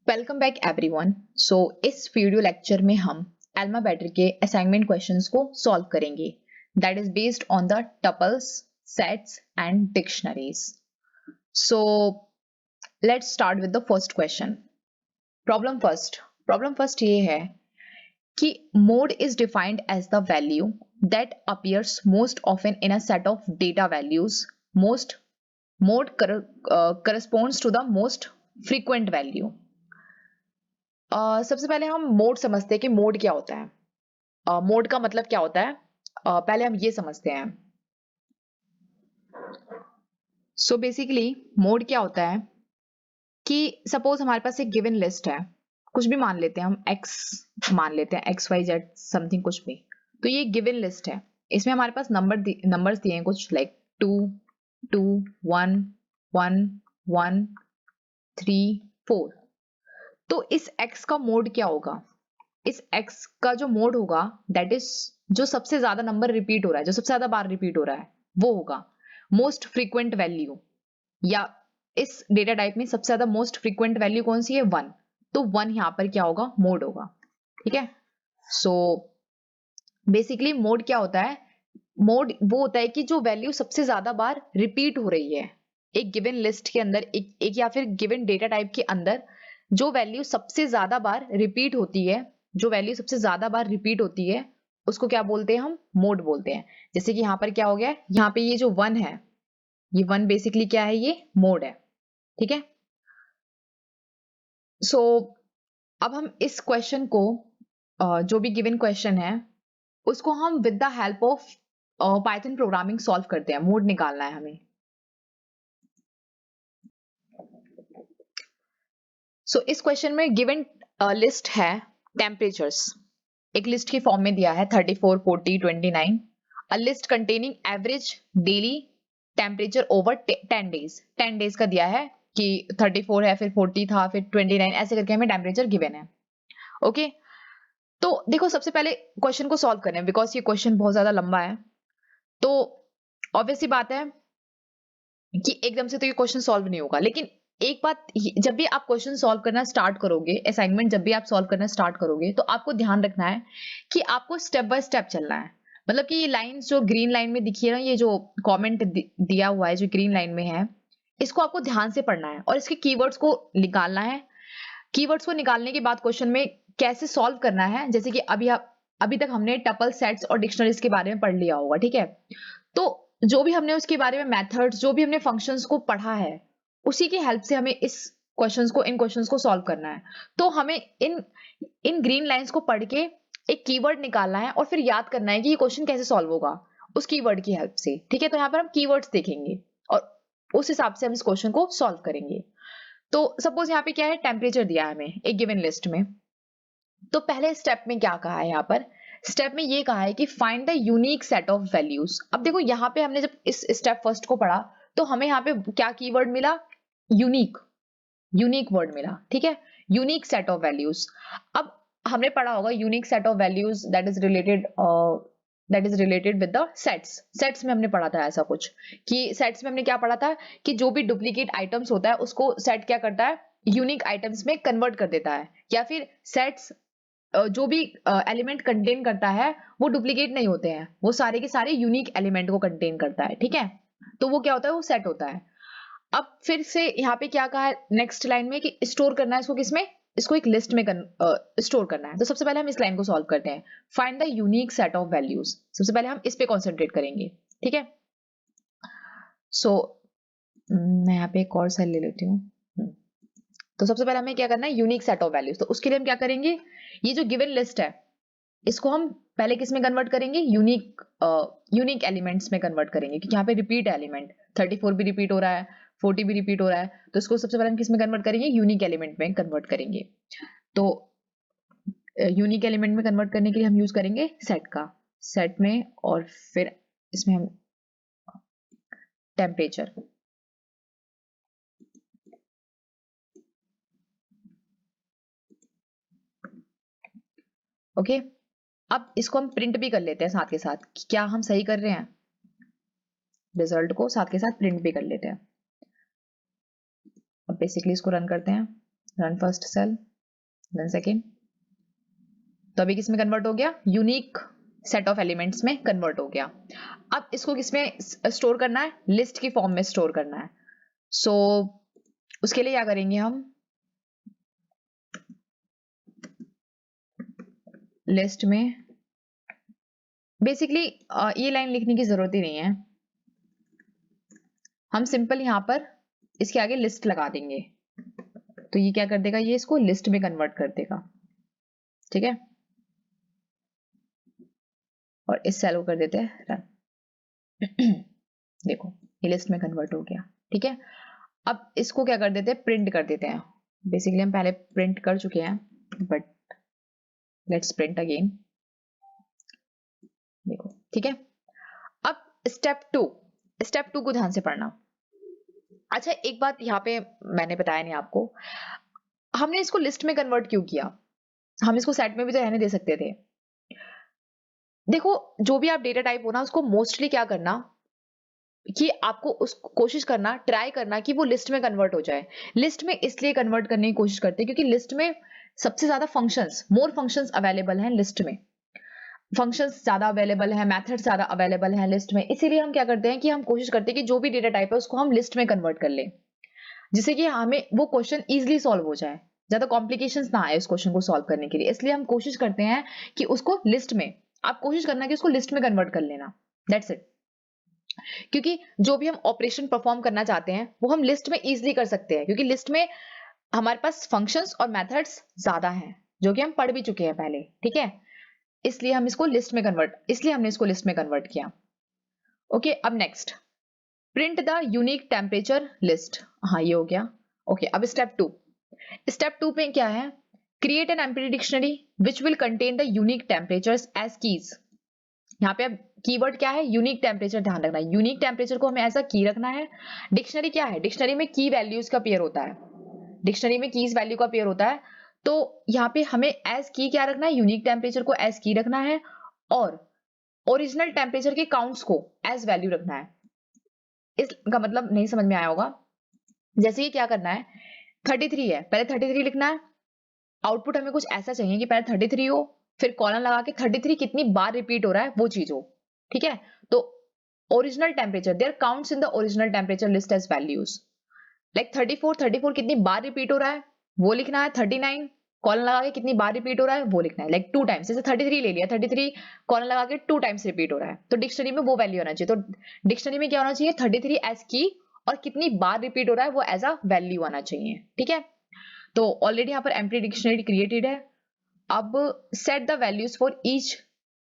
Welcome back everyone. इस video lecture में हम एल्मा बैटर के असाइनमेंट क्वेश्चंस को सॉल्व करेंगे that is based on the tuples, sets and dictionaries. So let's start with the first question. Problem first ये है कि mode is defined as the value that appears most often in a set of data values. Mode corresponds to the most frequent value। सबसे पहले हम mode समझते हैं कि mode क्या होता है। मोड का मतलब क्या होता है, पहले हम ये समझते हैं। बेसिकली मोड क्या होता है कि सपोज हमारे पास एक गिवन लिस्ट है, कुछ भी मान लेते हैं, हम एक्स मान लेते हैं, एक्स वाई जेड समथिंग कुछ भी। तो ये गिवन लिस्ट है, इसमें हमारे पास नंबर्स दिए हैं कुछ लाइक 2 2 1 1 1 3 4। तो इस x का मोड क्या होगा? इस x का जो मोड होगा दैट इज जो सबसे ज्यादा नंबर रिपीट हो रहा है, जो सबसे ज्यादा बार रिपीट हो रहा है वो होगा मोस्ट फ्रीक्वेंट वैल्यू। या इस डेटा टाइप में सबसे ज्यादा मोस्ट फ्रीक्वेंट वैल्यू कौन सी है? 1। तो 1 यहां पर क्या होगा? मोड होगा। ठीक है। सो बेसिकली मोड क्या होता है? मोड वो होता है कि जो वैल्यू सबसे ज्यादा बार रिपीट हो रही है एक गिवन लिस्ट के अंदर, एक या फिर गिवन डेटा टाइप के अंदर, जो वैल्यू सबसे ज्यादा बार रिपीट होती है, जो वैल्यू सबसे ज्यादा बार रिपीट होती है उसको क्या बोलते हैं? हम मोड बोलते हैं। जैसे कि यहाँ पर क्या हो गया, यहाँ पे ये जो 1 है, ये 1 बेसिकली क्या है? ये मोड है। ठीक है। सो अब हम इस क्वेश्चन को, जो भी गिवन क्वेश्चन है उसको हम with the help of Python programming solve करते हैं। मोड निकालना है हमें। इस क्वेश्चन में गिवन लिस्ट है टेम्परेचर्स, एक लिस्ट की फॉर्म में दिया है 34 40 29। A list containing average daily temperature over 10 days. 10 days का दिया है कि 34 है, फिर 40 था, फिर 29, ऐसे करके हमें टेम्परेचर गिवन है। ओके। तो देखो, सबसे पहले क्वेश्चन को सॉल्व करें बिकॉज ये क्वेश्चन बहुत ज्यादा लंबा है। तो ऑब्वियस सी बात है कि एकदम से तो ये क्वेश्चन सॉल्व नहीं होगा, लेकिन एक बात, जब भी आप क्वेश्चन सॉल्व करना स्टार्ट करोगे, असाइनमेंट जब भी आप सॉल्व करना स्टार्ट करोगे, तो आपको ध्यान रखना है कि आपको स्टेप बाय स्टेप चलना है। मतलब कि ये लाइंस जो ग्रीन लाइन में दिखी है ना, ये जो कमेंट दिया हुआ है जो ग्रीन लाइन में है, इसको आपको ध्यान से पढ़ना है और इसके कीवर्ड्स को निकालना है। कीवर्ड्स को निकालने के बाद क्वेश्चन में कैसे सॉल्व करना है, जैसे कि अभी तक हमने टपल, सेट्स और डिक्शनरीज के बारे में पढ़ लिया होगा। ठीक है। तो जो भी हमने उसके बारे में मेथड्स, जो भी हमने फंक्शंस को पढ़ा है, उसी की हेल्प से हमें इन क्वेश्चंस को सॉल्व करना है। तो हमें इन ग्रीन लाइंस को पढ़ के एक कीवर्ड निकालना है और फिर याद करना है कि ये क्वेश्चन कैसे सॉल्व होगा उस कीवर्ड की हेल्प से। ठीक है। तो यहाँ पर हम कीवर्ड्स देखेंगे और उस हिसाब से हम इस क्वेश्चन को सॉल्व करेंगे। तो सपोज यहाँ पे क्या है, टेम्परेचर दिया है हमें एक गिवन लिस्ट में। तो पहले स्टेप में क्या कहा है? यहाँ पर स्टेप में ये कहा है कि find the unique set of values. अब देखो, यहाँ पे हमने जब इस स्टेप फर्स्ट को पढ़ा तो हमें यहाँ पे क्या कीवर्ड मिला? यूनिक वर्ड मिला। ठीक है। Unique set of values. अब हमने पढ़ा होगा unique set of values that is related with the sets में हमने पढ़ा था ऐसा कुछ, कि सेट्स में हमने क्या पढ़ा था कि जो भी डुप्लीकेट आइटम्स होता है उसको सेट क्या करता है? यूनिक आइटम्स में कन्वर्ट कर देता है। या फिर सेट्स जो भी एलिमेंट कंटेन करता है वो डुप्लीकेट नहीं होते हैं, वो सारे के सारे यूनिक एलिमेंट को कंटेन करता है। ठीक है। तो वो क्या होता है? वो सेट होता है। अब फिर से यहाँ पे क्या कहा है नेक्स्ट लाइन में कि स्टोर करना है इसको, किसमें? इसको एक लिस्ट में स्टोर करना है। तो सबसे पहले हम इस लाइन को सॉल्व करते हैं। Find the unique set of values. सबसे पहले हम इस पे कॉन्सेंट्रेट करेंगे। ठीक है। मैं यहाँ पे एक और सेल ले लेती हूँ। तो सबसे पहले हमें क्या करना है? Unique set of values. तो उसके लिए हम क्या करेंगे? ये जो गिवन लिस्ट है इसको हम पहले किस में कन्वर्ट करेंगे? यूनिक एलिमेंट्स में कन्वर्ट करेंगे, क्योंकि यहाँ पे रिपीट एलिमेंट 34 भी रिपीट हो रहा है, 40 भी रिपीट हो रहा है। तो इसको सबसे पहले हम किस में कन्वर्ट करेंगे? यूनिक एलिमेंट में कन्वर्ट करेंगे। तो यूनिक एलिमेंट में कन्वर्ट करने के लिए हम यूज करेंगे सेट में, और फिर इसमें हम टेम्परेचर। ओके। अब इसको हम प्रिंट भी कर लेते हैं साथ के साथ कि क्या हम सही कर रहे हैं। रिजल्ट को साथ के साथ प्रिंट भी कर लेते हैं। अब बेसिकली इसको रन करते हैं। Run first cell, then second. तो अभी किस में कन्वर्ट हो गया? यूनिक सेट ऑफ एलिमेंट्स में कन्वर्ट हो गया। अब इसको किस में स्टोर करना है? लिस्ट की फॉर्म में स्टोर करना है। सो उसके लिए क्या करेंगे हम? लिस्ट में बेसिकली ये लाइन लिखने की जरूरत ही नहीं है, हम सिंपल यहां पर इसके आगे लिस्ट लगा देंगे, तो ये क्या कर देगा? ये इसको लिस्ट में कन्वर्ट कर देगा, ठीक है। और इस सेल को कर देते हैं रन। देखो ये लिस्ट में कन्वर्ट हो गया, ठीक है। अब इसको क्या कर देते हैं? प्रिंट कर देते हैं। बेसिकली हम पहले प्रिंट कर चुके हैं, बट लेट्स प्रिंट अगेन। देखो ठीक है। अब स्टेप टू को ध्यान से पढ़ना। अच्छा एक बात यहाँ पे मैंने बताया नहीं आपको, हमने इसको लिस्ट में कन्वर्ट क्यों किया? हम इसको सेट में भी तो रहने दे सकते थे। देखो जो भी आप डेटा टाइप हो ना, उसको मोस्टली क्या करना कि आपको उस कोशिश करना, ट्राई करना कि वो लिस्ट में कन्वर्ट हो जाए। लिस्ट में इसलिए कन्वर्ट करने की कोशिश करते हैं क्योंकि लिस्ट में सबसे ज्यादा मोर फंक्शंस अवेलेबल हैं लिस्ट में। फंक्शंस ज्यादा अवेलेबल है, मेथड्स ज्यादा अवेलेबल है लिस्ट में। इसीलिए हम क्या करते हैं कि हम कोशिश करते हैं कि जो भी डेटा टाइप है उसको हम लिस्ट में कन्वर्ट कर लें, जिससे कि हमें वो क्वेश्चन इजिली सॉल्व हो जाए, ज्यादा कॉम्प्लिकेशंस ना आए उस क्वेश्चन को सॉल्व करने के लिए। इसलिए हम कोशिश करते हैं कि उसको लिस्ट में, आप कोशिश करना कि उसको लिस्ट में कन्वर्ट कर लेना, दैट्स इट। क्योंकि जो भी हम ऑपरेशन परफॉर्म करना चाहते हैं वो हम लिस्ट में इजिली कर सकते हैं, क्योंकि लिस्ट में हमारे पास फंक्शंस और मेथड्स ज्यादा हैं जो कि हम पढ़ भी चुके हैं पहले, ठीक है। इसलिए हमने इसको लिस्ट में कन्वर्ट किया। ओके अब next, print the unique temperature list. हाँ ये हो गया। ओके अब स्टेप टू पे क्या है? Create an empty dictionary which will contain the unique temperatures as keys. यहाँ पे अब कीवर्ड क्या है? Unique temperature. ध्यान रखना है यूनिक टेम्परेचर को हमें ऐसा की रखना है। डिक्शनरी क्या है? डिक्शनरी में की वैल्यूज का पेयर होता है, डिक्शनरी में कीज वैल्यू का पेयर होता है। तो यहाँ पे हमें एज की क्या रखना है? यूनिक टेम्परेचर को एज की रखना है, और ओरिजिनल टेम्परेचर के काउंट्स को एज वैल्यू रखना है। इसका मतलब नहीं समझ में आया होगा। जैसे ये क्या करना है, 33 है, पहले 33 लिखना है। आउटपुट हमें कुछ ऐसा चाहिए कि पहले 33 हो, फिर कॉलन लगा के 33 कितनी बार रिपीट हो रहा है वो चीज हो, ठीक है। तो original temperature, there counts in the original temperature list as values. Like 34 कितनी बार रिपीट हो रहा है वो लिखना है। 39 कॉलन लगा के कितनी बार रिपीट हो रहा है वो लिखना है, लाइक 2 टाइम्स। जैसे 33 ले लिया, 33 कॉलन लगा के 2 टाइम्स रिपीट हो रहा है, तो डिक्शनरी में वो वैल्यू होना चाहिए। तो डिक्शनरी में क्या होना चाहिए? 33 एज की, और कितनी बार रिपीट हो रहा है वो एज अ वैल्यू आना चाहिए, ठीक है। तो ऑलरेडी यहाँ पर एम्प्टी डिक्शनरी क्रिएटेड है। अब set the values for each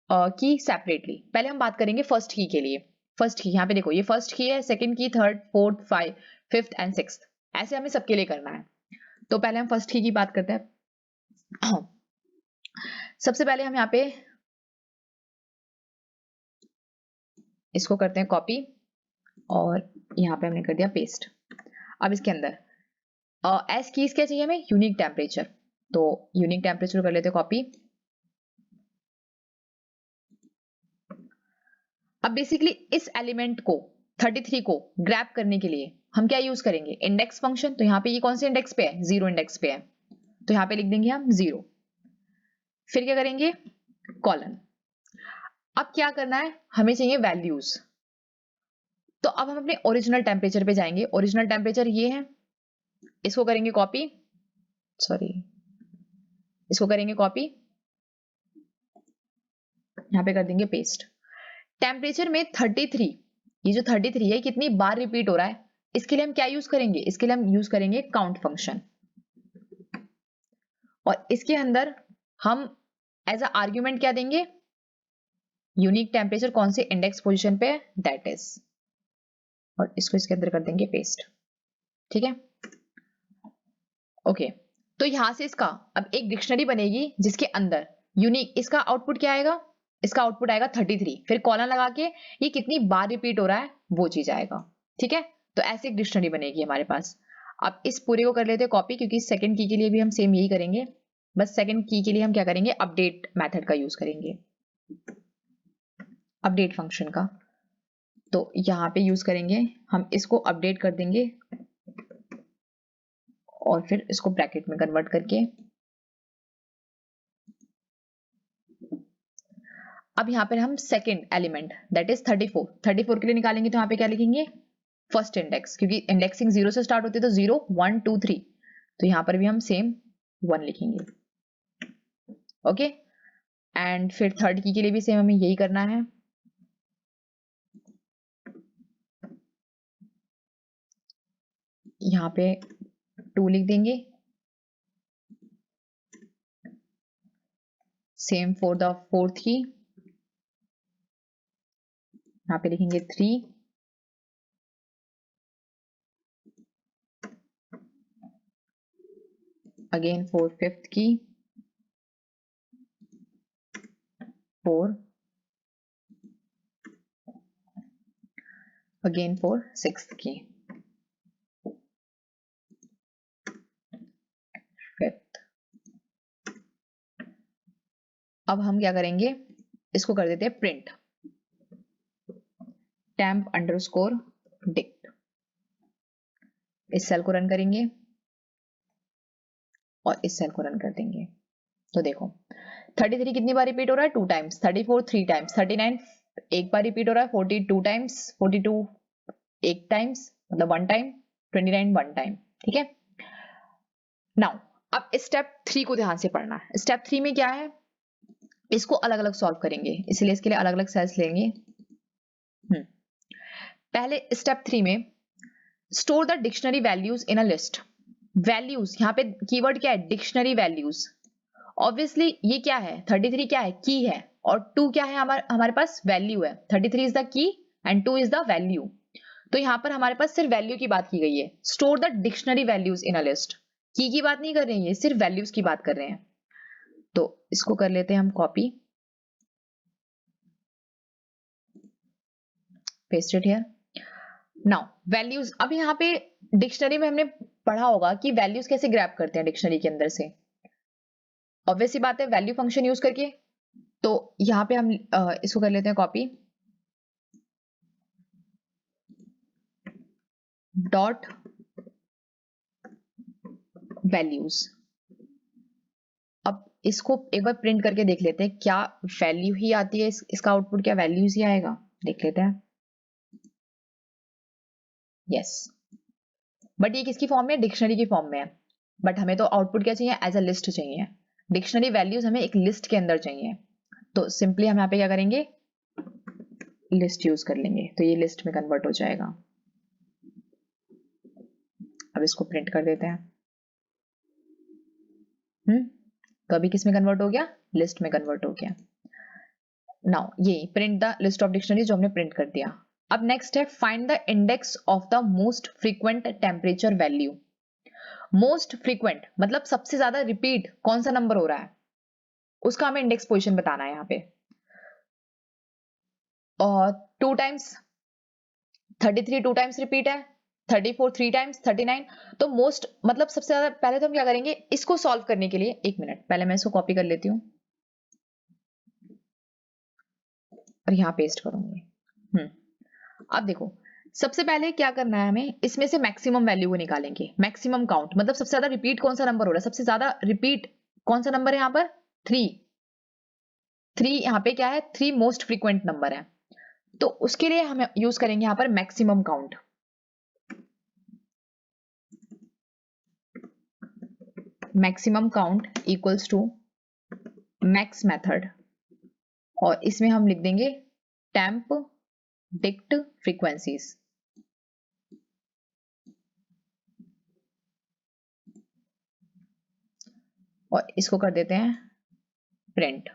की सेपरेटली। पहले हम बात करेंगे फर्स्ट की के लिए। फर्स्ट की, यहाँ पे देखो ये फर्स्ट की है, सेकंड की, third, fourth, fifth and sixth, ऐसे हमें सबके लिए करना है। तो पहले हम फर्स्ट की बात करते हैं। सबसे पहले हम यहाँ पे इसको करते हैं कॉपी, और यहाँ पे हमने कर दिया पेस्ट। अब इसके अंदर एस कीज क्या चाहिए हमें? Unique temperature. तो यूनिक टेम्परेचर कर लेते हैं कॉपी। अब बेसिकली इस एलिमेंट को 33 को ग्रैब करने के लिए हम क्या यूज करेंगे? Index function. तो यहाँ पे ये कौन से इंडेक्स पे है? 0 इंडेक्स पे है, तो यहाँ पे लिख देंगे हम 0। फिर क्या करेंगे? कॉलन। अब क्या करना है? हमें चाहिए वैल्यूज। तो अब हम अपने ओरिजिनल टेम्परेचर पे जाएंगे। ओरिजिनल टेम्परेचर ये है, इसको करेंगे कॉपी, सॉरी इसको करेंगे कॉपी, यहाँ पे कर देंगे पेस्ट। टेम्परेचर में 33, ये जो 33 है कितनी बार रिपीट हो रहा है, इसके लिए हम क्या यूज करेंगे? इसके लिए हम यूज करेंगे काउंट फंक्शन, और इसके अंदर हम एज अ आर्ग्यूमेंट क्या देंगे? यूनिक टेम्परेचर कौन से इंडेक्स पोजीशन पे है, दैट इज, और इसको इसके अंदर कर देंगे पेस्ट, ठीक है। ओके तो यहां से इसका अब एक डिक्शनरी बनेगी जिसके अंदर यूनिक, इसका आउटपुट क्या आएगा? इसका आउटपुट आएगा 33, फिर कॉलन लगा के ये कितनी बार रिपीट हो रहा है वो चीज आएगा, ठीक है। तो ऐसे एक डिक्शनरी बनेगी हमारे पास। अब इस पूरे को कर लेते हैं कॉपी, क्योंकि सेकंड की के लिए भी हम सेम यही करेंगे। बस सेकंड की के लिए हम क्या करेंगे? अपडेट मेथड का यूज करेंगे, अपडेट फंक्शन का। तो यहाँ पे यूज करेंगे हम, इसको अपडेट कर देंगे, और फिर इसको ब्रैकेट में कन्वर्ट करके अब यहाँ पर हम सेकेंड एलिमेंट दैट इज 34 के लिए निकालेंगे। तो यहाँ पे क्या लिखेंगे, फर्स्ट इंडेक्स, क्योंकि इंडेक्सिंग 0 से स्टार्ट होती है तो 0 1 2 3, तो यहाँ पर भी हम सेम 1 लिखेंगे। ओके, एंड फिर थर्ड की के लिए भी सेम हमें यही करना है। यहाँ पे 2 लिख देंगे, सेम फॉर द फोर्थ की, यहाँ पे लिखेंगे 3, अगेन फॉर फिफ्थ की 4, अगेन फॉर सिक्स्थ की फिफ्थ। अब हम क्या करेंगे, इसको कर देते हैं प्रिंट temp अंडरस्कोर dict। इस सेल को रन करेंगे और इस सेल को रन कर देंगे। तो देखो 33 कितनी बार रिपीट हो रहा है, 2 टाइम्स, 34 3 टाइम्स, 39 एक बार रिपीट हो रहा है, 42 टाइम्स, 42 एक टाइम्स मतलब 1 टाइम, 29 1 टाइम। ठीक है, नाउ अब स्टेप 3 को ध्यान से पढ़ना है। स्टेप 3 में क्या है, इसको अलग अलग सॉल्व करेंगे, इसलिए इसके लिए अलग अलग सेल्स लेंगे। पहले स्टेप 3 में store the dictionary values in a list. Values यहाँ पे कीवर्ड क्या है, डिक्शनरी वैल्यूज। ऑब्वियसली ये क्या है, 33 क्या है, की है, और 2 क्या है, हमारे पास वैल्यू है। 33 is the key and 2 is the value. तो यहाँ पर हमारे पास सिर्फ वैल्यू की बात की गई है। Store the dictionary values in a list, की बात नहीं कर रहे हैं, ये सिर्फ वैल्यूज की बात कर रहे हैं। तो इसको कर लेते हैं हम copy, paste it here. Now values, अब यहाँ पे डिक्शनरी में हमने पढ़ा होगा कि वैल्यूज कैसे ग्रैब करते हैं डिक्शनरी के अंदर से। ऑब्वियस सी बात है, वैल्यू फंक्शन यूज करके। तो यहाँ पे हम इसको कर लेते हैं कॉपी, डॉट वैल्यूज। अब इसको एक बार प्रिंट करके देख लेते हैं, क्या वैल्यू ही आती है, इसका आउटपुट क्या वैल्यूज ही आएगा, देख लेते हैं। यस, बट ये किसकी फॉर्म में है, डिक्शनरी की फॉर्म में है। बट हमें तो आउटपुट क्या चाहिए, एज अ लिस्ट चाहिए। डिक्शनरी वैल्यूज हमें एक लिस्ट के अंदर चाहिए। तो सिंपली हम यहाँ पे क्या करेंगे, लिस्ट यूज कर लेंगे, तो ये लिस्ट में कन्वर्ट हो जाएगा। अब इसको प्रिंट कर देते हैं। तो अभी किस में कन्वर्ट हो गया, लिस्ट में कन्वर्ट हो गया। नाउ ये print the list of dictionary जो हमने प्रिंट कर दिया। अब नेक्स्ट है find the index of the most frequent temperature value. Most frequent मतलब सबसे ज्यादा रिपीट कौन सा नंबर हो रहा है, उसका हमें इंडेक्स पोजीशन बताना है यहाँ पे। और 2 टाइम्स 33 2 टाइम्स रिपीट है, 34 3 टाइम्स, 39। तो मोस्ट मतलब सबसे ज्यादा। पहले तो हम क्या करेंगे, इसको सॉल्व करने के लिए, एक मिनट पहले मैं इसको कॉपी कर लेती हूँ और यहाँ पेस्ट करूंगी। अब देखो सबसे पहले क्या करना है हमें, इसमें से मैक्सिमम वैल्यू को निकालेंगे। मैक्सिमम काउंट मतलब सबसे ज्यादा रिपीट कौन सा नंबर हो रहा है, सबसे ज्यादा रिपीट कौन सा नंबर है यहाँ पर, 3 यहाँ पे क्या है, 3 मोस्ट फ्रीक्वेंट नंबर है। तो उसके लिए हम यूज करेंगे यहाँ पर maximum count. Maximum count equals to max method, और इसमें हम लिख देंगे टेम्प डिक्ट फ्रीक्वेंसीज। और इसको कर देते हैं प्रिंट।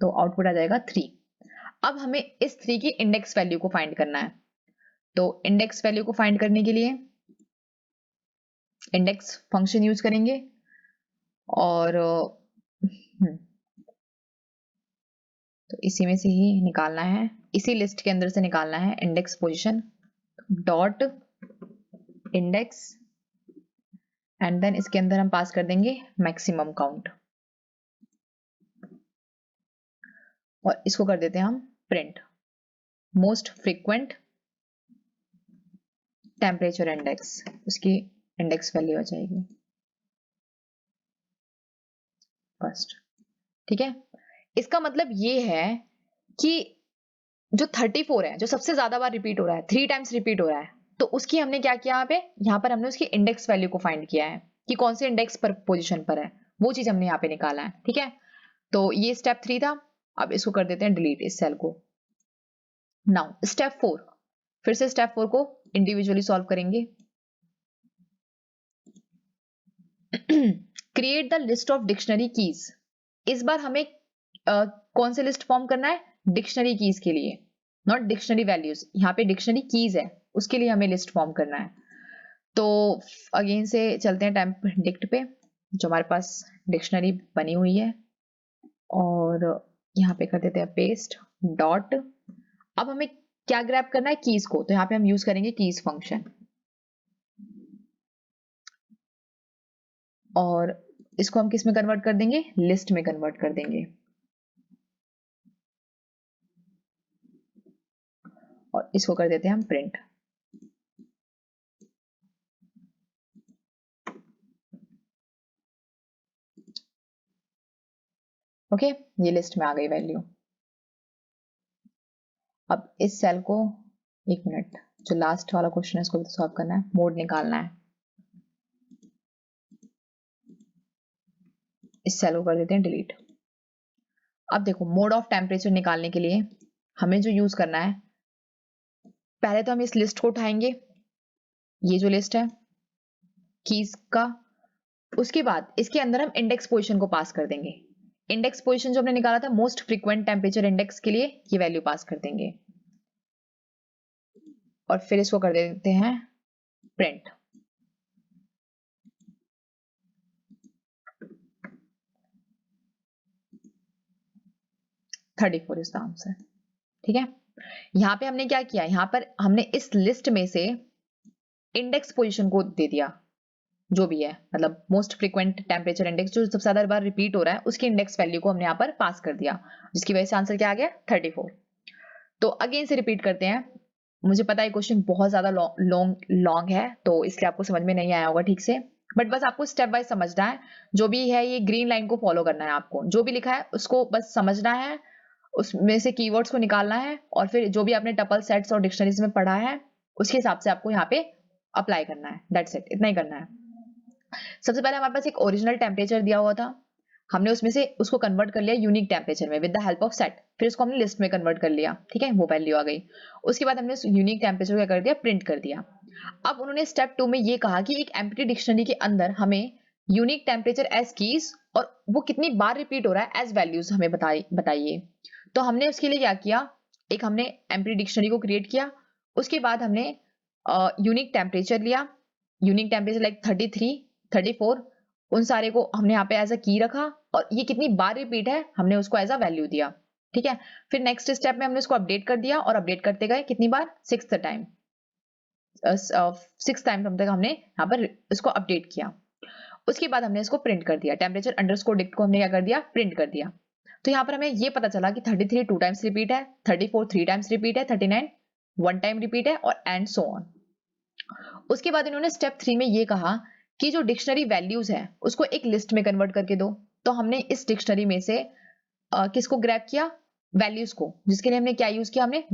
तो आउटपुट आ जाएगा 3। अब हमें इस 3 की इंडेक्स वैल्यू को फाइंड करना है। तो इंडेक्स वैल्यू को फाइंड करने के लिए इंडेक्स फंक्शन यूज करेंगे, और तो इसी में से ही निकालना है, इसी लिस्ट के अंदर से निकालना है index position. Dot index and then इसके अंदर हम पास कर देंगे मैक्सिमम काउंट, और इसको कर देते हैं हम print most frequent temperature index, उसकी इंडेक्स वैल्यू आ जाएगी फर्स्ट। ठीक है, इसका मतलब ये है कि जो 34 है, जो सबसे ज्यादा बार रिपीट हो रहा है, 3 टाइम्स रिपीट हो रहा है, तो उसकी हमने क्या किया यहाँ पर हमने उसकी इंडेक्स वैल्यू को फाइंड किया है कि कौन से इंडेक्स पर पोजीशन पर है, वो चीज हमने यहाँ पे निकाला है। ठीक है, तो ये स्टेप 3 था। अब इसको कर देते हैं डिलीट, इस सेल को। नाउ स्टेप 4, फिर से स्टेप 4 को इंडिविजुअली सॉल्व करेंगे। Create the list of dictionary keys. इस बार हमें कौन से लिस्ट फॉर्म करना है? डिक्शनरी कीज के लिए, नॉट डिक्शनरी वैल्यूज। यहाँ पे डिक्शनरी कीज है, उसके लिए हमें लिस्ट फॉर्म करना है। तो अगेन से चलते हैं टेम्प डिक्ट पे, जो हमारे पास डिक्शनरी बनी हुई है, और यहाँ पे कर देते हैं पेस्ट डॉट। अब हमें क्या ग्रैब करना है? कीज को। तो यहाँ पे हम यूज करेंगे कीज फंक्शन, और इसको हम किस में कन्वर्ट कर देंगे? लिस्ट में कन्वर्ट कर देंगे। और इसको कर देते हैं हम प्रिंट। ओके, ये लिस्ट में आ गई वैल्यू। अब इस सेल को, एक मिनट, जो लास्ट वाला क्वेश्चन है इसको भी सॉल्व करना है, मोड निकालना है। इस सेल को कर देते हैं डिलीट। अब देखो, मोड ऑफ टेम्परेचर निकालने के लिए हमें जो यूज करना है, पहले तो हम इस लिस्ट को उठाएंगे, ये जो लिस्ट है कीज का, उसके बाद इसके अंदर हम इंडेक्स पोजीशन को पास कर देंगे। इंडेक्स पोजीशन जो हमने निकाला था मोस्ट फ्रीक्वेंट टेम्परेचर इंडेक्स के लिए, ये वैल्यू पास कर देंगे, और फिर इसको कर देते हैं print. Thirty four is the answer. ठीक है, यहाँ पे हमने क्या किया, यहाँ पर हमने इस लिस्ट में से इंडेक्स पोजीशन को दे दिया, जो भी है, मतलब मोस्ट फ्रीक्वेंट टेम्परेचर इंडेक्स जो सबसे ज्यादा बार रिपीट हो रहा है, उसकी इंडेक्स वैल्यू को हमने यहाँ पर पास कर दिया, जिसकी वजह से आंसर क्या आ गया? 34। तो अगेन से रिपीट करते हैं। मुझे पता है क्वेश्चन बहुत ज्यादा लॉन्ग है, तो इसलिए आपको समझ में नहीं आया होगा ठीक से, बट बस आपको स्टेप वाइज समझना है। जो भी है ये ग्रीन लाइन को फॉलो करना है आपको, जो भी लिखा है उसको बस समझना है, उसमें से कीवर्ड्स को निकालना है, और फिर जो भी आपने टपल सेट्स और डिक्शनरीज में पढ़ा है उसके हिसाब से आपको यहाँ पे अप्लाई करना है। दैट्स इट, इतना ही करना है। सबसे पहले हमारे पास एक ओरिजिनल टेम्परेचर दिया हुआ था, हमने उसमें से उसको कन्वर्ट कर लिया यूनिक टेम्परेचर में with the help of set, फिर उसको हमने लिस्ट में कन्वर्ट कर लिया। ठीक है, वो वैल्यू आ गई। उसके बाद हमने उस यूनिक टेम्परेचर को क्या कर दिया? प्रिंट कर दिया। अब उन्होंने स्टेप 2 में ये कहा कि एक एम्प्टी डिक्शनरी के अंदर हमें यूनिक टेम्परेचर एज कीज और वो कितनी बार रिपीट हो रहा है एज वैल्यूज हमें बताइए। तो हमने उसके लिए क्या किया, एक हमने एम्प्टी डिक्शनरी को क्रिएट किया, उसके बाद हमने यूनिक टेम्परेचर लिया, यूनिक टेम्परेचर लाइक 33, 34, उन सारे को हमने यहाँ पे एज अ की रखा, और ये कितनी बार रिपीट है हमने उसको एज अ वैल्यू दिया। ठीक है, फिर नेक्स्ट स्टेप में हमने उसको अपडेट कर दिया, और अपडेट करते गए कितनी बार? 6th टाइम, 6 टाइम तक हमने यहाँ पर इसको अपडेट किया। उसके बाद हमने इसको प्रिंट कर दिया, टेम्परेचर अंडरस्कोर डिक्ट को हमने क्या कर दिया? प्रिंट कर दिया। तो यहाँ पर हमें ये पता चला कि 33 2 टाइम्स रिपीट है, 34 3 टाइम्स रिपीट है, 39 1 टाइम रिपीट है, और एंड सो ऑन। उसके बाद इन्होंने स्टेप 3 में ये कहा कि जो डिक्शनरी वैल्यूज है उसको एक लिस्ट में कन्वर्ट करके दो। तो हमने इस डिक्शनरी में से किसको ग्रैब किया? वैल्यूज को, जिसके लिए हमने क्या यूज किया? हमने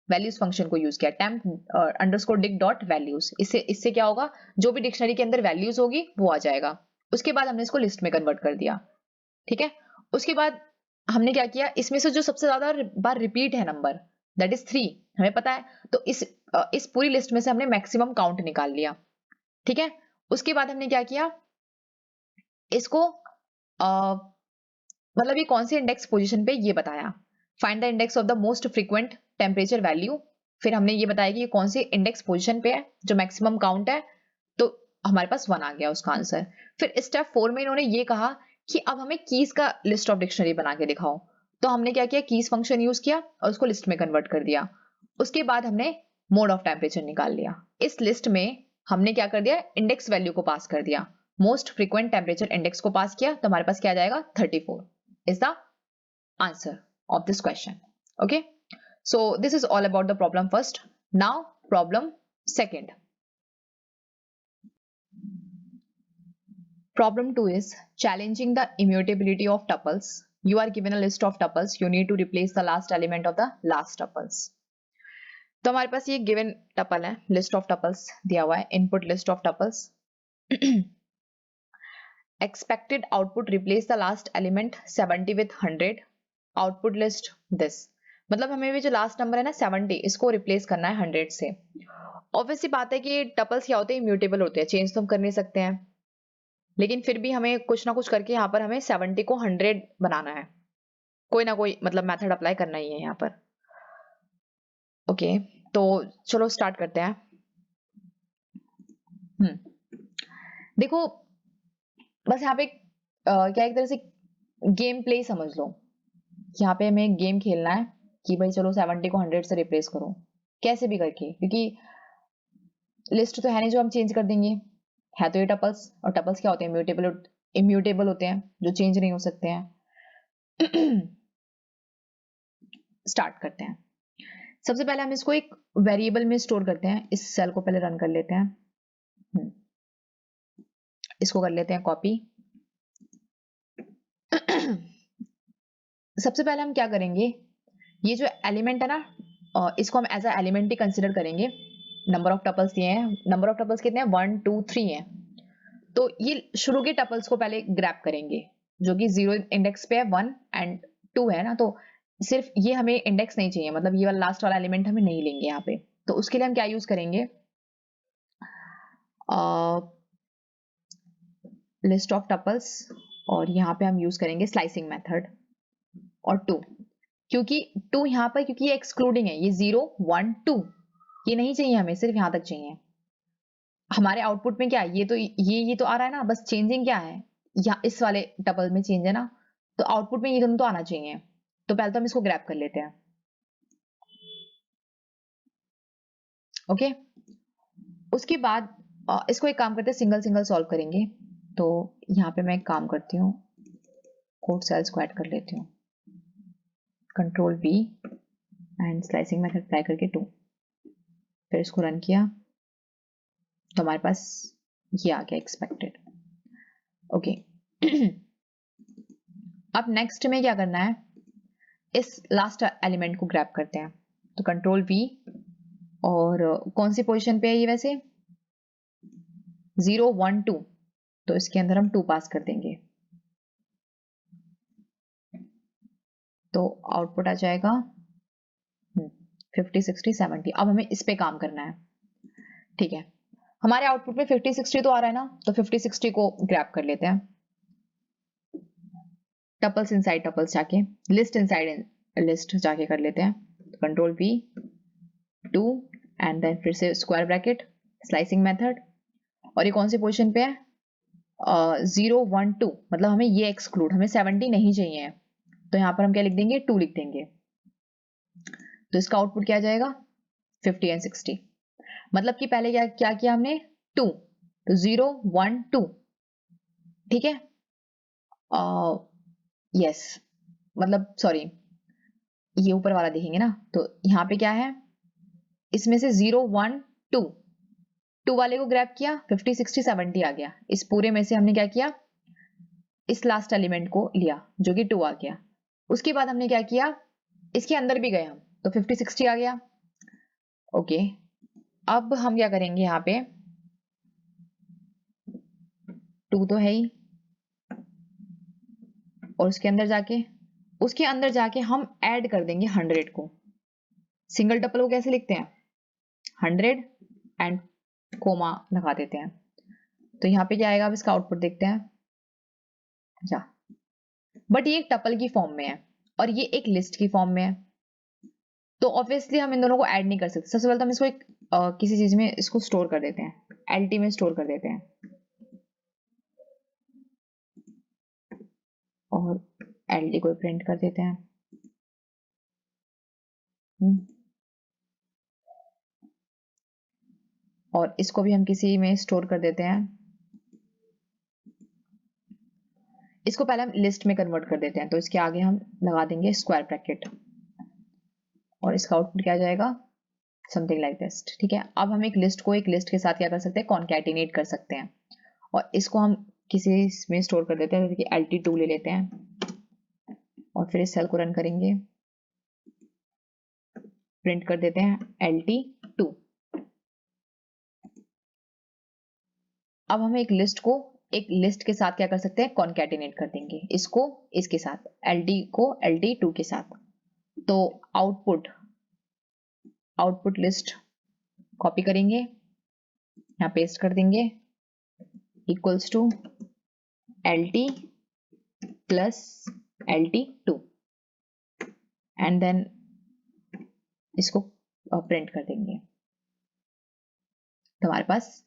वैल्यूज फंक्शन को यूज किया, temp underscore Dick dot values. इससे क्या होगा? जो भी डिक्शनरी के अंदर वैल्यूज होगी वो आ जाएगा। उसके बाद हमने इसको लिस्ट में कन्वर्ट कर दिया। ठीक है, उसके बाद हमने क्या किया, इसमें से जो सबसे ज्यादा बार रिपीट है नंबर, दैट इज 3, हमें पता है, तो इस पूरी लिस्ट में से हमने मैक्सिमम काउंट निकाल लिया। ठीक है, उसके बाद हमने क्या किया, इसको मतलब ये कौन सी इंडेक्स पोजीशन पे ये बताया, find the index of the most frequent temperature value. फिर हमने ये बताया कि ये कौन सी इंडेक्स पोजीशन पे है, जो मैक्सिमम काउंट है, तो हमारे पास 1 आ गया उसका आंसर। फिर स्टेप 4 में इन्होंने ये कहा कि अब हमें कीज का लिस्ट ऑफ डिक्शनरी बना के दिखाओ। तो हमने क्या किया, कीज फंक्शन यूज किया और उसको लिस्ट में कन्वर्ट कर दिया। उसके बाद हमने मोड ऑफ टेम्परेचर निकाल लिया। इस लिस्ट में हमने क्या कर दिया, इंडेक्स वैल्यू को पास कर दिया, मोस्ट फ्रीक्वेंट टेम्परेचर इंडेक्स को पास किया, तो हमारे पास क्या आ जाएगा? 34 is the answer of this question. Okay, so this is all about the problem first. Now problem second. Problem 2 is challenging the immutability of tuples. You are given a list of tuples. You need to replace the last element of the last tuples. तो हमारे पास ये given tuple है, list of tuples दिया हुआ है, input list of tuples. Expected output replace the last element 70 with 100. Output list this. मतलब हमें भी जो लास्ट नंबर है ना 70, इसको रिप्लेस करना है 100 से. ऑब्वियसली बात है कि टपल्स क्या होते हैं, इम्यूटेबल होते हैं, चेंज तो हम कर नहीं सकते हैं, लेकिन फिर भी हमें कुछ ना कुछ करके यहाँ पर हमें 70 को 100 बनाना है. कोई ना कोई मतलब मेथड अप्लाई करना ही है यहाँ पर. ओके, तो चलो स्टार्ट करते हैं. देखो बस यहाँ पे क्या एक तरह से गेम प्ले समझ लो. यहाँ पे हमें गेम खेलना है कि भाई चलो 70 को 100 से रिप्लेस करो कैसे भी करके, क्योंकि लिस्ट तो है नहीं जो हम चेंज कर देंगे, है तो ये टपल्स, और टपल्स क्या होते हैं, इम्यूटेबल होते हैं, जो चेंज नहीं हो सकते हैं. स्टार्ट करते हैं. सबसे पहले हम इसको एक वेरिएबल में स्टोर करते हैं. इस सेल को पहले रन कर लेते हैं. इसको कर लेते हैं कॉपी. सबसे पहले हम क्या करेंगे, ये जो एलिमेंट है ना, इसको हम एज अ एलिमेंट ही कंसिडर करेंगे. नंबर ऑफ टपल्स दिए हैं, नंबर ऑफ टपल्स कितने हैं, 1 2 3 हैं. तो ये शुरू के टपल्स को पहले ग्रैब करेंगे, जो कि 0 इंडेक्स पे है, 1 एंड 2 है ना. तो सिर्फ ये हमें इंडेक्स नहीं चाहिए, मतलब ये वाला लास्ट वाला एलिमेंट हमें नहीं लेंगे यहाँ पे. तो उसके लिए हम क्या यूज करेंगे, लिस्ट ऑफ टपल्स, और यहाँ पे हम यूज करेंगे स्लाइसिंग मेथड. और 2, क्योंकि 2 यहाँ पर, क्योंकि ये एक्सक्लूडिंग है, ये 0 1 2 ये नहीं चाहिए हमें, सिर्फ यहाँ तक चाहिए. हमारे आउटपुट में क्या है, ये तो आ रहा है ना, बस चेंजिंग क्या है, या इस वाले टपल में चेंज है ना, तो आउटपुट में ये दोनों तो आना चाहिए. तो पहले तो हम इसको ग्रैब कर लेते हैं. ओके, उसके बाद इसको एक काम करते हैं, सिंगल सिंगल सॉल्व करेंगे. तो यहाँ पे मैं एक काम करती हूँ, कोड सेल्स को ऐड कर लेती हूँ, control V and slicing method apply करके 2, फिर इसको रन किया तो हमारे पास ये आ गया एक्सपेक्टेड. ओके, अब नेक्स्ट में क्या करना है, इस लास्ट एलिमेंट को ग्रैब करते हैं. तो कंट्रोल V, और कौन सी पोजीशन पे है ये वैसे, 0 1 2, तो इसके अंदर हम 2 पास कर देंगे. तो आउटपुट आ जाएगा 50 60 70. अब हमें इस पे काम करना है. ठीक है, हमारे आउटपुट में 50 60 तो आ रहा है ना, तो 50 60 को ग्रैब कर लेते हैं. टपल्स इनसाइड टपल्स जाके, लिस्ट इनसाइड लिस्ट जाके कर लेते हैं. कंट्रोल V 2 एंड देन फिर से स्क्वायर ब्रैकेट, स्लाइसिंग मेथड, और ये कौन सी पोजीशन पे है, 0 1 2, मतलब हमें ये एक्सक्लूड, हमें 70 नहीं चाहिए, तो यहाँ पर हम क्या लिख देंगे, 2 लिख देंगे. तो इसका आउटपुट क्या आ जाएगा, 50 एंड 60. मतलब कि पहले क्या किया हमने, 2, तो 0 1 2. ठीक है, यस, मतलब सॉरी, ये ऊपर वाला देखेंगे ना, तो यहाँ पे क्या है, इसमें से 0 1 2 2 वाले को ग्रैब किया, 50 60 70 आ गया. इस पूरे में से हमने क्या किया, इस लास्ट एलिमेंट को लिया जो कि 2 आ गया. उसके बाद हमने क्या किया, इसके अंदर भी गए हम, तो 50 60 आ गया. ओके, अब हम क्या करेंगे, यहाँ पे 2 तो है ही, और उसके अंदर जाके हम ऐड कर देंगे 100 को. सिंगल टपल को कैसे लिखते हैं, 100 एंड कोमा लगा देते हैं. तो यहाँ पे क्या आएगा, अब इसका आउटपुट देखते हैं. बट ये एक टपल की फॉर्म में है और ये एक लिस्ट की फॉर्म में है, तो ऑब्वियसली हम इन दोनों को ऐड नहीं कर सकते. सबसे पहले तो हम इसको एक किसी चीज में इसको स्टोर कर देते हैं, LT में स्टोर कर देते हैं, और LT को प्रिंट कर देते हैं. और इसको भी हम किसी में स्टोर कर देते हैं. इसको पहले हम लिस्ट में कन्वर्ट कर देते हैं, तो इसके आगे हम लगा देंगे स्क्वायर ब्रैकेट, और इसका आउटपुट क्या आ जाएगा, समथिंग लाइक दिस. ठीक है, अब हम एक लिस्ट को एक लिस्ट के साथ क्या कर सकते हैं, कॉन्कैटिनेट कर सकते हैं, और इसको हम किसी इसमें स्टोर कर देते हैं, जैसे कि LT2 ले लेते हैं और फिर इस सेल को रन करेंगे, प्रिंट कर देते हैं LT2। अब हम एक लिस्ट के साथ क्या कर सकते हैं, कॉन्कैटिनेट कर देंगे इसको इसके साथ, LT को LT2 के साथ। तो आउटपुट लिस्ट कॉपी करेंगे, यहाँ पेस्ट कर देंगे, equals to LT plus LT2 and then इसको प्रिंट कर देंगे, तो हमारे पास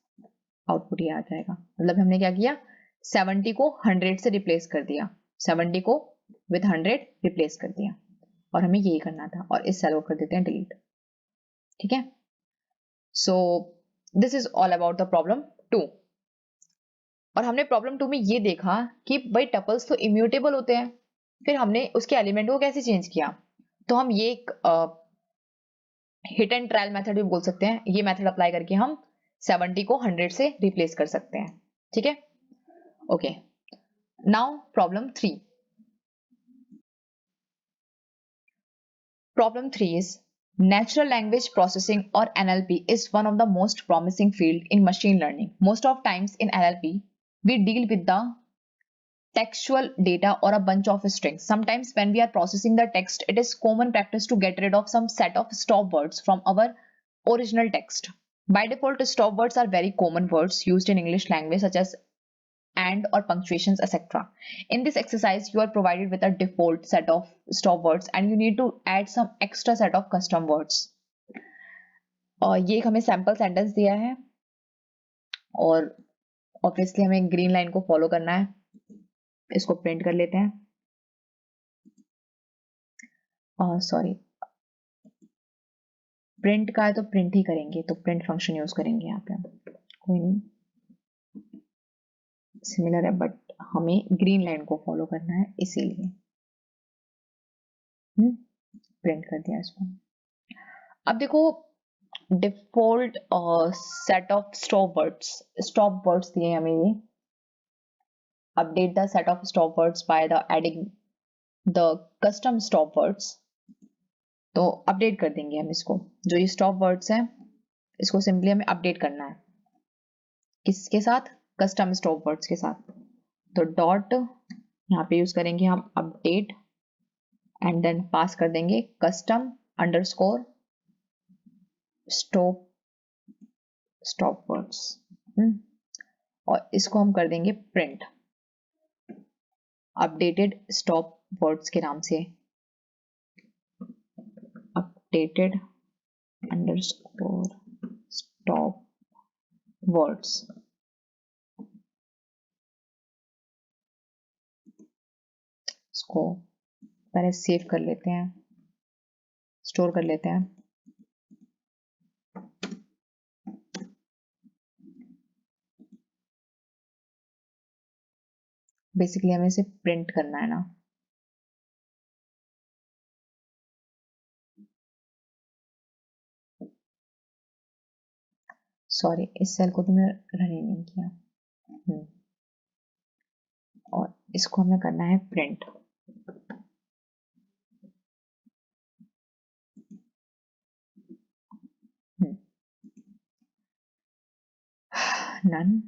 आउटपुट ये आ जाएगा। मतलब हमने क्या किया, 70 को 100 से रिप्लेस कर दिया, 70 को विथ 100 रिप्लेस कर दिया, और हमें यही करना था। और इस सेल को कर देते हैं डिलीट। ठीक है, so this is all about the problem 2। और हमने प्रॉब्लम 2 में ये देखा कि भाई टपल्स तो इम्यूटेबल होते हैं, फिर हमने उसके एलिमेंट को कैसे चेंज किया। तो हम ये एक हिट एंड ट्रायल मेथड भी बोल सकते हैं, ये मेथड अप्लाई करके हम 70 को 100 से रिप्लेस कर सकते हैं। ठीक है, okay, now problem 3। Problem 3 is natural language processing or NLP is one of the most promising field in machine learning. Most of times in NLP, we deal with the textual data or a bunch of strings. Sometimes when we are processing the text, it is common practice to get rid of some set of stop words from our original text. By default, stop words are very common words used in English language such as and or punctuations, etc. In this exercise, you are provided with a default set of stop words and you need to add some extra set of custom words. और ये हमें sample sentence दिया है और obviously हमें green line को follow करना है। इसको प्रिंट कर लेते हैं, सॉरी प्रिंट का है तो प्रिंट ही करेंगे, तो प्रिंट फंक्शन यूज करेंगे यहाँ पे, कोई नहीं, सिमिलर है बट हमें ग्रीन लाइन को फॉलो करना है इसीलिए प्रिंट कर दिया इसको। अब देखो default set of stop words दिए हमें, ये update the set of stop words by the adding the custom stop words. तो अपडेट कर देंगे हम इसको, जो ये स्टॉप वर्ड्स हैं इसको सिंपली हमें अपडेट करना है, किसके साथ, कस्टम स्टॉप वर्ड्स के साथ। तो डॉट यहाँ पे यूज करेंगे हम अपडेट एंड देन पास कर देंगे कस्टम अंडरस्कोर स्टॉप वर्ड्स, और इसको हम कर देंगे प्रिंट अपडेटेड स्टॉप वर्ड्स के नाम से, अपडेटेड अंडरस्कोर स्टॉप वर्ड्स। इसको पहले सेव कर लेते हैं, स्टोर कर लेते हैं। बेसिकली हमें इसे प्रिंट करना है ना, सॉरी इस सेल को तो मैं रन ही नहीं किया, और इसको हमें करना है प्रिंट। नन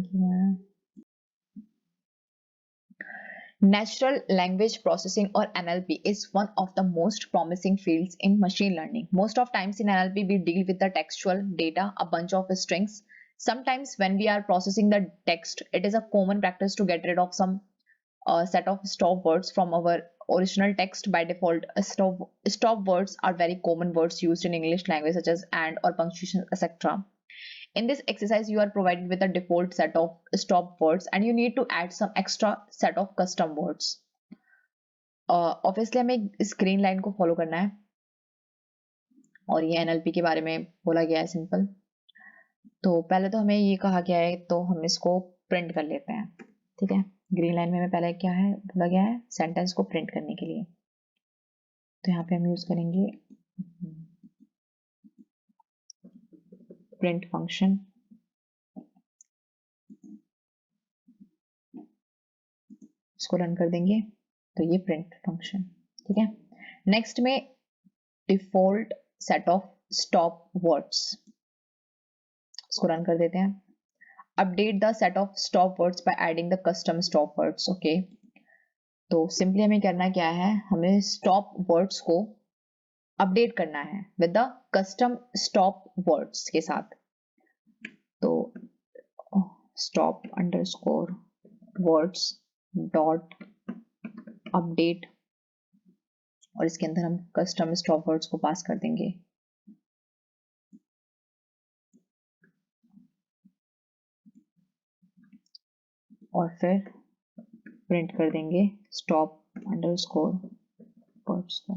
की Natural language processing or NLP is one of the most promising fields in machine learning. Most of times in NLP, we deal with the textual data, a bunch of strings. Sometimes when we are processing the text, it is a common practice to get rid of some set of stop words from our original text. By default, stop words are very common words used in English language such as and or punctuation, etc. In this exercise, you are provided with a default set of stop words and you need to add some extra set of custom words. Obviously हमें इस green line को follow करना है और ये NLP के बारे में बोला गया है सिंपल। तो पहले तो हमें ये कहा गया है तो हम इसको प्रिंट कर लेते हैं। ठीक है, ग्रीन लाइन में हमें पहले क्या है बोला गया है, सेंटेंस को प्रिंट करने के लिए। तो यहाँ पे हम यूज करेंगे प्रिंट फंक्शन, इसको रन कर देंगे तो ये प्रिंट फंक्शन, ठीक है। नेक्स्ट में default set of stop words, इसको रन कर देते हैं। Update the set of stop words by adding the custom stop words, okay. तो सिंपली हमें करना क्या है, हमें स्टॉप वर्ड्स को अपडेट करना है with the custom stop words के साथ। तो stop underscore words dot update, और इसके अंदर हम कस्टम स्टॉप वर्ड्स को पास कर देंगे। और फिर प्रिंट कर देंगे स्टॉप अंडरस्कोर वर्ड्स को।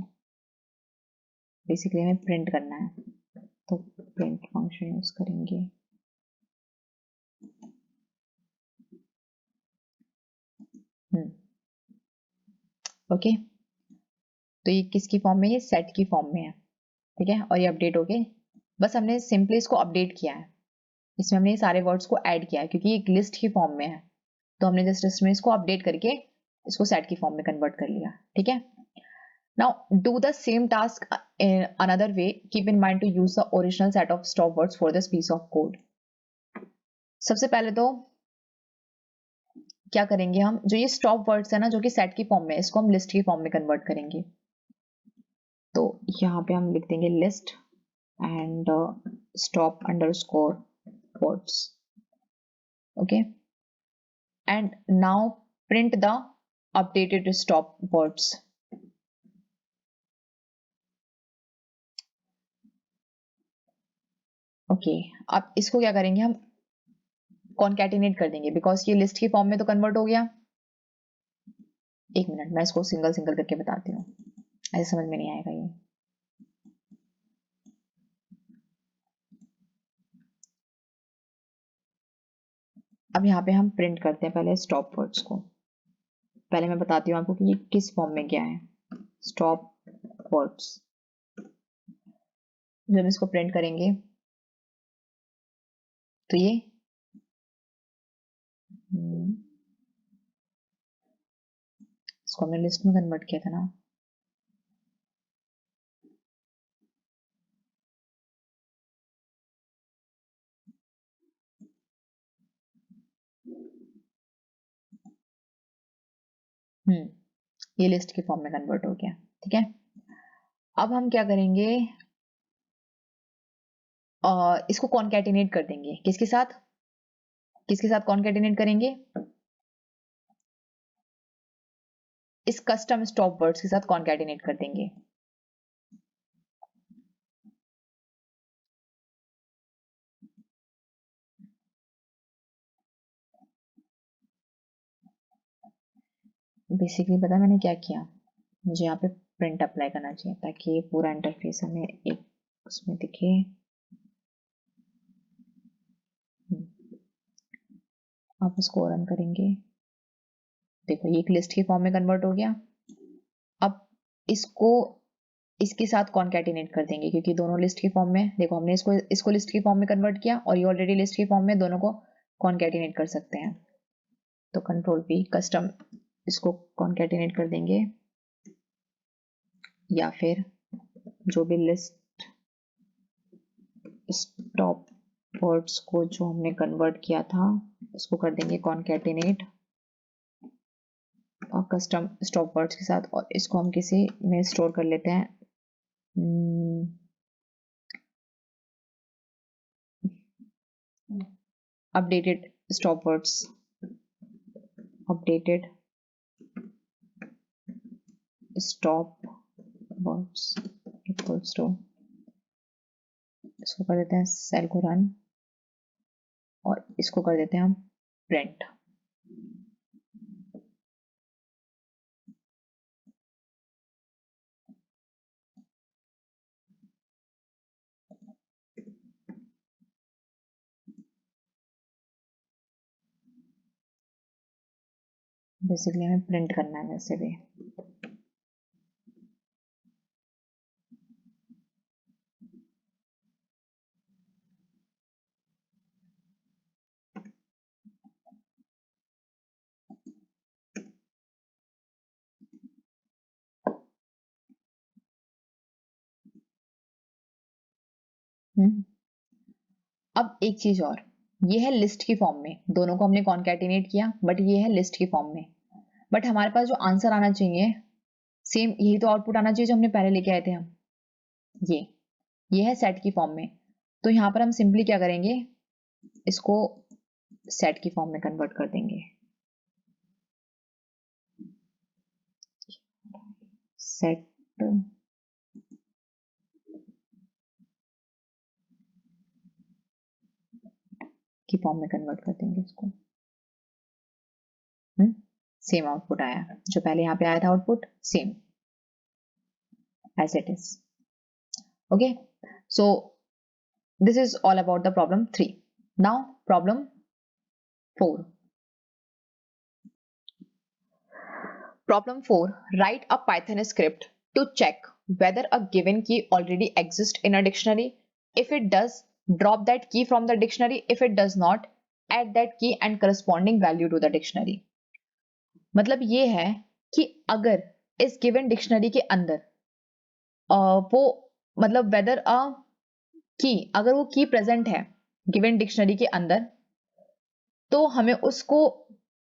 बेसिकली हमें प्रिंट करना है तो प्रिंट फंक्शन यूज करेंगे। ओके, तो ये किसकी फॉर्म में, ये सेट की फॉर्म में है, ठीक है। और ये अपडेट हो गए, बस हमने सिंपली इसको अपडेट किया है, इसमें हमने ये सारे वर्ड्स को ऐड किया है क्योंकि एक लिस्ट की फॉर्म में है, तो हमने जस्ट इसमें इसको अपडेट करके इसको सेट की फॉर्म में कन्वर्ट कर लिया, ठीक है। Now do the same task in another way, keep in mind to use the original set of stop words for this piece of code. सबसे पहले तो क्या करेंगे हम, जो ये स्टॉप वर्ड्स है ना जो कि सेट की फॉर्म में, इसको हम लिस्ट की फॉर्म में कन्वर्ट करेंगे। तो यहाँ पे हम लिख देंगे list and stop underscore words, okay, and now print the updated stop words. Okay, अब इसको क्या करेंगे, हम कॉन्कैटिनेट कर देंगे बिकॉज ये लिस्ट की फॉर्म में तो कन्वर्ट हो गया। एक मिनट, मैं इसको सिंगल सिंगल करके बताती हूँ, ऐसे समझ में नहीं आएगा ये। अब यहाँ पे हम प्रिंट करते हैं पहले स्टॉप वर्ड्स को। पहले मैं बताती हूँ आपको कि ये किस फॉर्म में क्या है। स्टॉप वर्ड्स, जब इसको प्रिंट करेंगे तो ये इसको हमने लिस्ट में कन्वर्ट किया था ना, ये लिस्ट के फॉर्म में कन्वर्ट हो गया, ठीक है। अब हम क्या करेंगे, इसको कॉन्कैटिनेट कर देंगे, किसके साथ, किसके साथ कॉन्कैटिनेट करेंगे, इस कस्टम स्टॉप वर्ड्स के साथ कॉन्कैटिनेट कर देंगे। बेसिकली पता है मैंने क्या किया, मुझे यहाँ पे प्रिंट अप्लाई करना चाहिए ताकि ये पूरा इंटरफेस हमें एक उसमें दिखे। आप इसको रन करेंगे, देखो ये एक लिस्ट की फॉर्म में कन्वर्ट हो गया। अब इसको इसके साथ कॉन्कैटिनेट कर देंगे क्योंकि दोनों लिस्ट की फॉर्म में, देखो हमने इसको लिस्ट की फॉर्म में कन्वर्ट किया और ये ऑलरेडी लिस्ट की फॉर्म में, दोनों को कॉन्कैटिनेट कर सकते हैं। तो कंट्रोल पी कस्टम, इसको कॉन्कैटिनेट कर देंगे, या फिर जो भी लिस्ट स्टॉप वर्ड्स को जो हमने कन्वर्ट किया था उसको कर देंगे कॉन्कैटिनेट और कस्टम स्टॉप वर्ड्स के साथ, और इसको हम किसी में स्टोर कर लेते हैं। Updated stop words, updated stop words equals to, इसको कर देते हैं सेल को रन और इसको कर देते हैं हम प्रिंट। बेसिकली हमें प्रिंट करना है वैसे भी। अब एक चीज और, ये है लिस्ट की फॉर्म में, दोनों को हमने कॉन्कैटिनेट किया, बट ये है लिस्ट की फॉर्म में। बट हमारे पास जो आंसर आना चाहिए सेम, यही तो आउटपुट आना चाहिए जो हमने पहले लेके आए थे हम। ये है सेट की फॉर्म में। तो यहाँ पर हम सिंपली क्या करेंगे, इसको सेट की फॉर्म में कन्वर्ट कर देंगे। सेट की फॉर्म में कन्वर्ट कर देंगे इसको। सेम आउटपुट आया जो पहले यहाँ पे आया था, output same as it is. Okay, so this is all about the problem 3. Now problem 4. Problem 4, write a Python script to check whether a given key already exists in a dictionary. If it does, drop that key from the dictionary. If it does not, add that key and corresponding value to the dictionary. मतलब ये है कि अगर इस given dictionary के अंदर वो मतलब वेदर अ की, अगर वो की प्रेजेंट है गिवन डिक्शनरी के अंदर, तो हमें उसको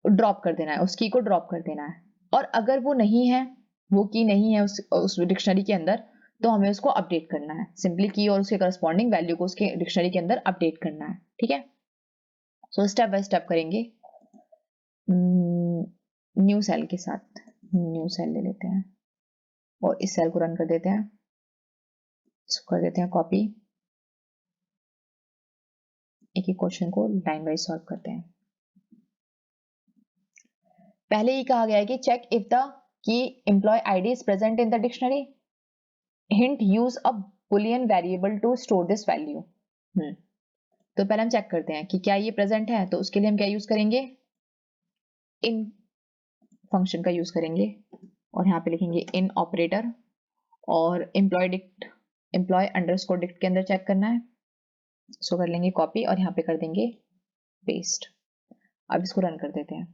ड्रॉप कर देना है, उस की को ड्रॉप कर देना है। और अगर वो नहीं है, वो की नहीं है उस डिक्शनरी के अंदर, तो हमें उसको अपडेट करना है। सिंपली की और उसके करस्पॉन्डिंग वैल्यू को उसके डिक्शनरी के अंदर अपडेट करना है। ठीक है, सो स्टेप बाय स्टेप करेंगे। न्यू सेल के साथ न्यू सेल ले लेते हैं और इस सेल को रन कर देते हैं, इसको कर देते हैं कॉपी। एक ही क्वेश्चन को लाइन वाइज सॉल्व करते हैं। पहले ही कहा गया है कि check if the key employee ID is present in the dictionary, hint use a boolean variable to store this value. तो पहले हम चेक करते हैं कि क्या ये प्रेजेंट है। तो उसके लिए हम क्या यूज करेंगे, इन फंक्शन का यूज करेंगे और यहाँ पे लिखेंगे इन ऑपरेटर और एम्प्लॉय अंडरस्कोर डिक्ट के अंदर चेक करना है। इसको कर लेंगे कॉपी और यहाँ पे कर देंगे पेस्ट। अब इसको रन कर देते हैं।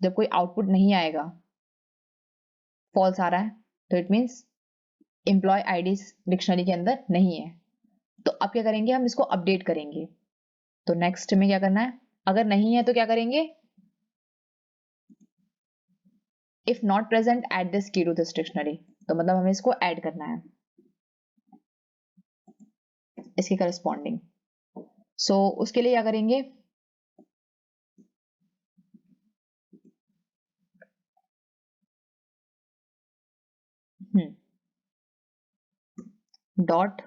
जब कोई आउटपुट नहीं आएगा, फॉल्स आ रहा है, तो it means employee ID dictionary के अंदर नहीं है। तो अब क्या करेंगे, हम इसको अपडेट करेंगे। तो नेक्स्ट में क्या करना है, अगर नहीं है तो क्या करेंगे, if not present add this key to this dictionary. तो मतलब हमें इसको ऐड करना है इसके करस्पॉन्डिंग। सो उसके लिए क्या करेंगे, डॉट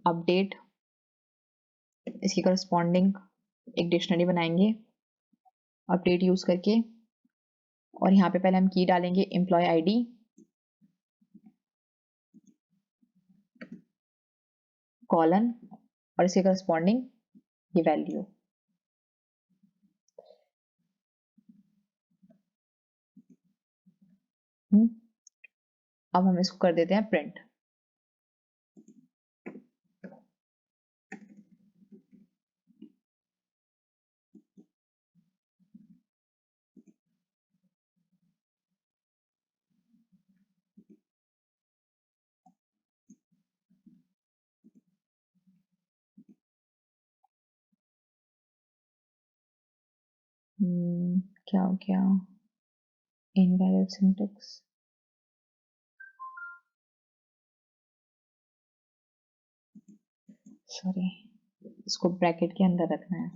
अपडेट, इसकी करस्पॉन्डिंग एक डिक्शनरी बनाएंगे अपडेट यूज करके। और यहाँ पे पहले हम की डालेंगे एम्प्लॉय आईडी, कॉलन और इसके करस्पॉन्डिंग ये वैल्यू। अब हम इसको कर देते हैं प्रिंट। क्या हो गया, इनवैलिड सिंटैक्स। सॉरी, इसको ब्रैकेट के अंदर रखना है।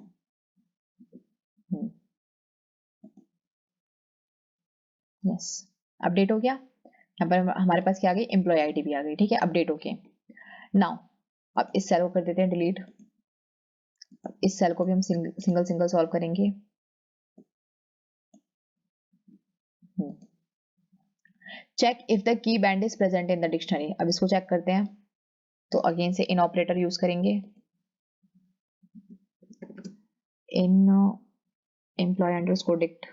यस, अपडेट हो गया। यहाँ पर हमारे पास क्या आ गई, एम्प्लॉय आईडी भी आ गई। ठीक है, अपडेट हो गए। नाउ अब इस सेल को कर देते हैं डिलीट। इस सेल को भी हम सिंगल सिंगल सॉल्व करेंगे। Check if the key band is present in the dictionary. अब इसको चेक करते हैं। तो अगेन से इन ऑपरेटर यूज करेंगे, इन एम्प्लॉय अंडरस्कोर डिक्ट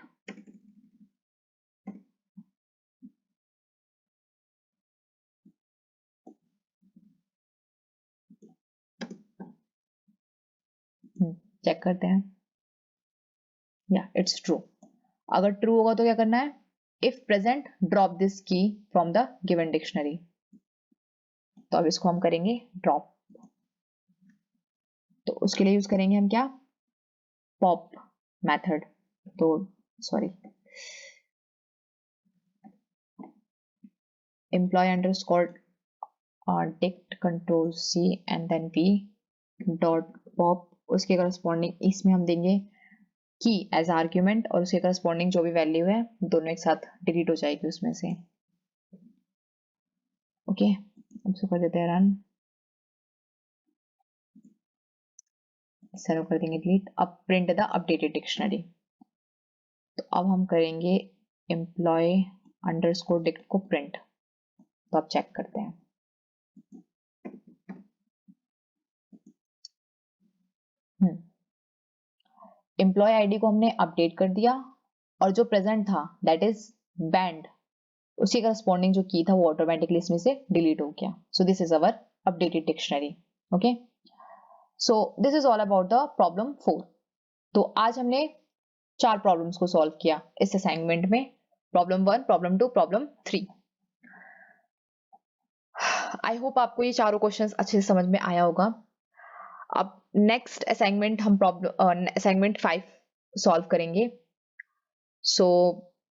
चेक करते हैं। या इट्स ट्रू। अगर ट्रू होगा तो क्या करना है, इफ प्रेजेंट ड्रॉप दिस की फ्रॉम द गिवन डिक्शनरी। तो अब इसको हम करेंगे ड्रॉप। तो उसके लिए यूज करेंगे हम क्या, पॉप मेथड। तो sorry, employee underscore dict control C and then V dot pop, उसके करस्पॉन्डिंग इसमें हम देंगे की एज आर्ग्यूमेंट, और उसके करस्पॉन्डिंग जो भी वैल्यू है दोनों एक साथ डिलीट हो जाएगी उसमें से। ओके, अब इसको कर देते हैं रन, सर्व कर देंगे डिलीट। अब प्रिंट द अपडेटेड डिक्शनरी। तो अब हम करेंगे एम्प्लॉय अंडरस्कोर डिक्ट को प्रिंट। तो आप चेक करते हैं, एम्प्लॉय आईडी को हमने अपडेट कर दिया, और जो प्रेजेंट था दैट इज बैंड, उसके करस्पॉन्डिंग जो की था वो ऑटोमेटिकली इसमें से डिलीट हो गया। So this is our updated dictionary. Okay, so this is all about the problem 4। तो आज हमने 4 प्रॉब्लम्स को सॉल्व किया इस असाइनमेंट में, problem 1, problem 2, problem 3। I hope आपको ये चारों क्वेश्चंस अच्छे से समझ में आया होगा। अब नेक्स्ट असाइनमेंट हम प्रॉब्लम असाइनमेंट 5 सॉल्व करेंगे। So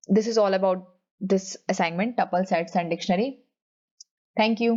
this is all about this assignment, tuple sets and dictionary. Thank you.